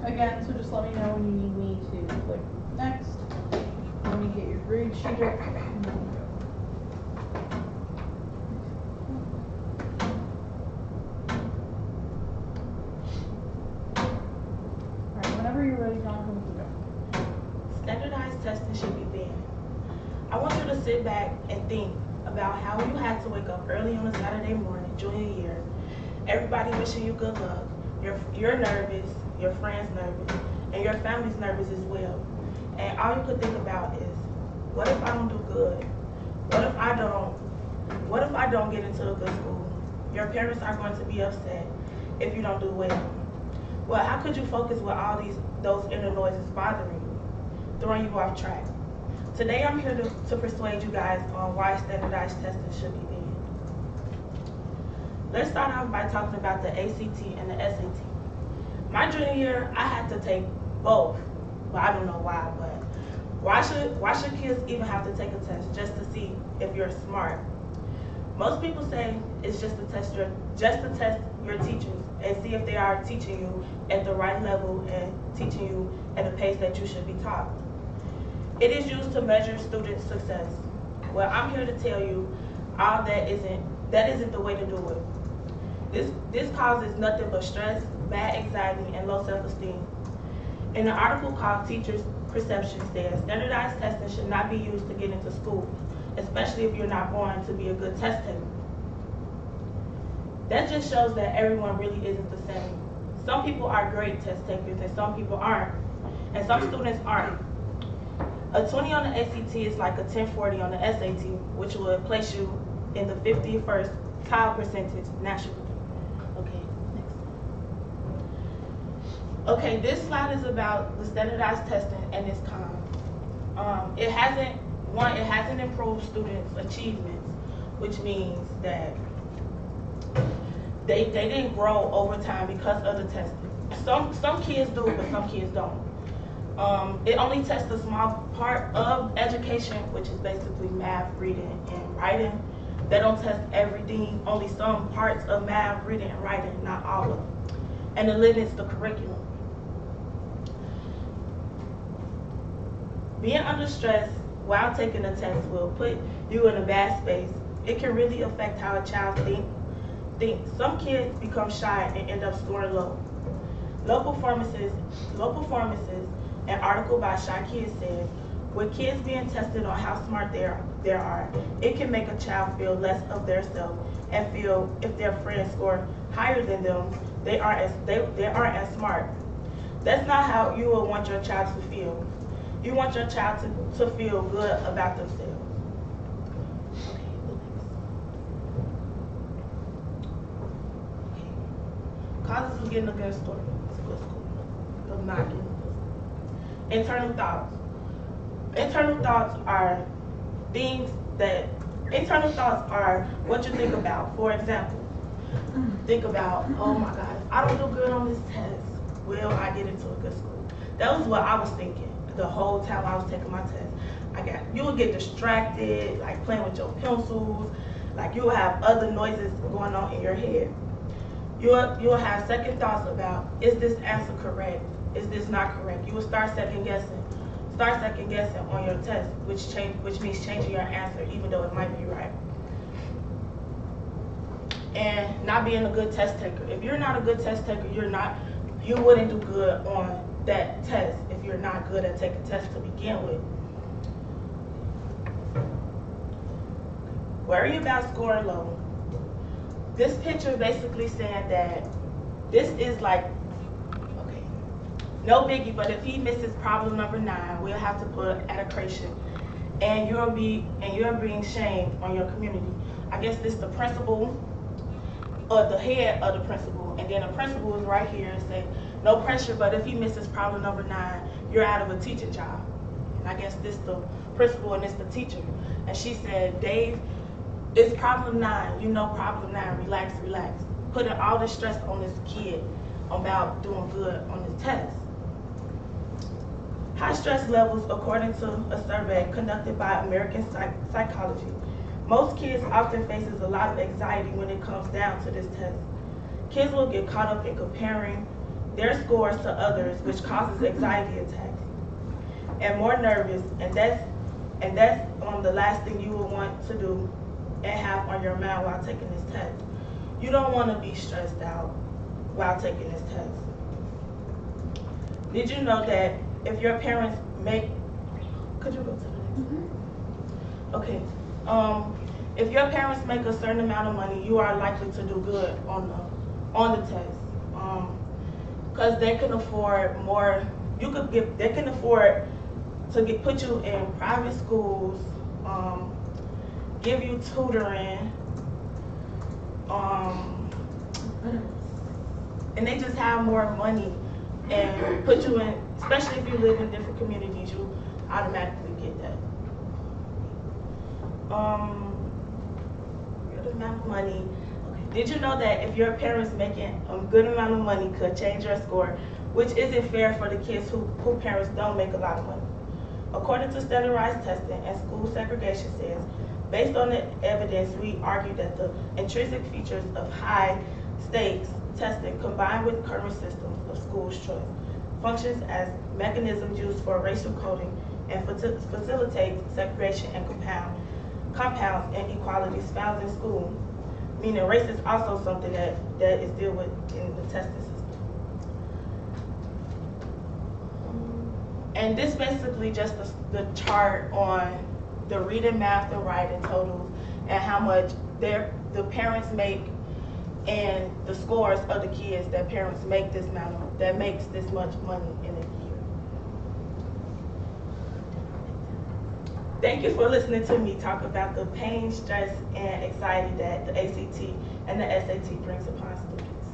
Again, so just let me know when you need me to click next. Let me get your grade sheet up. And then we go. Alright, whenever you're ready, Jonica, we can go. Standardized testing should be banned. I want you to sit back and think about how you had to wake up early on a Saturday morning, junior year, everybody wishing you good luck, you're nervous, your friends nervous, and your family's nervous as well. And all you could think about is, what if I don't do good? What if I don't get into a good school? Your parents are going to be upset if you don't do well. Well, how could you focus with all those inner noises bothering you, throwing you off track? Today I'm here to persuade you guys on why standardized testing should be banned. Let's start off by talking about the ACT and the SAT. My junior year, I had to take both, but I don't know why. But why should kids even have to take a test just to see if you're smart? Most people say it's just to test your teachers and see if they are teaching you at the right level and teaching you at a pace that you should be taught. It is used to measure student success. Well, I'm here to tell you all that isn't the way to do it. This causes nothing but stress, bad anxiety, and low self-esteem. In an article called Teachers' Perception says, standardized testing should not be used to get into school, especially if you're not born to be a good test taker. That just shows that everyone really isn't the same. Some people are great test takers and some people aren't, and some students aren't. A 20 on the ACT is like a 1040 on the SAT, which would place you in the 51st tile percentage nationally. Okay, next. Okay, this slide is about the standardized testing and its con. It hasn't improved students' achievements, which means that they didn't grow over time because of the testing. Some kids do, but some kids don't. It only tests a small part of education, which is basically math, reading, and writing. They don't test everything, only some parts of math, reading, and writing, not all of them. And it limits the curriculum. Being under stress while taking a test will put you in a bad space. It can really affect how a child thinks. Some kids become shy and end up scoring low. Low performances, an article by Shy Kids says, with kids being tested on how smart they are, it can make a child feel less of their self and feel if their friends score higher than them, they aren't as smart. That's not how you would want your child to feel. You want your child to feel good about themselves. Causes of getting a good school. Of not getting a good school. Internal thoughts. Internal thoughts are what you think about. For example, think about, oh my God, I don't do good on this test. Will I get into a good school? That was what I was thinking the whole time I was taking my test. You would get distracted, like playing with your pencils, like you will have other noises going on in your head. You will have second thoughts about, is this answer correct? Is this not correct? You will start second guessing on your test, which means changing your answer even though it might be right. And not being a good test taker. If you're not a good test taker, you wouldn't do good on that test if you're not good at taking tests to begin with. Worry about scoring low. This picture basically saying that this is like, okay, no biggie, but if he misses problem number 9, we'll have to put adequation, and you're being shamed on your community. I guess this the principal or the head of the principal, and then the principal is right here and say, no pressure, but if he misses problem number 9, you're out of a teaching job. And I guess this the principal and this the teacher. And she said, Dave, it's problem 9, you know problem 9, relax. Putting all this stress on this kid about doing good on his test. High stress levels, according to a survey conducted by American Psychology. Most kids often faces a lot of anxiety when it comes down to this test. Kids will get caught up in comparing their scores to others, which causes anxiety attacks and more nervous, and that's the last thing you would want to do and have on your mind while taking this test. You don't want to be stressed out while taking this test. Did you know that if your parents make, could you go to the next one? Okay. If your parents make a certain amount of money, you are likely to do good on the test. Because they can afford more. They can afford to put you in private schools, give you tutoring, and they just have more money and put you in, especially if you live in different communities, you automatically get that. Good amount of money. Okay. Did you know that if your parents making a good amount of money could change your score, which isn't fair for the kids who parents don't make a lot of money? According to standardized testing and school segregation says, based on the evidence, we argue that the intrinsic features of high stakes testing combined with current systems of school choice functions as mechanisms used for racial coding and facilitates segregation and compounds inequalities found in school, meaning race is also something that is dealt with in the testing system. And this basically just the chart on the reading, math, and writing totals and how much the parents make and the scores of the kids that parents make that makes this much money in a year. Thank you for listening to me talk about the pain, stress, and anxiety that the ACT and the SAT brings upon students.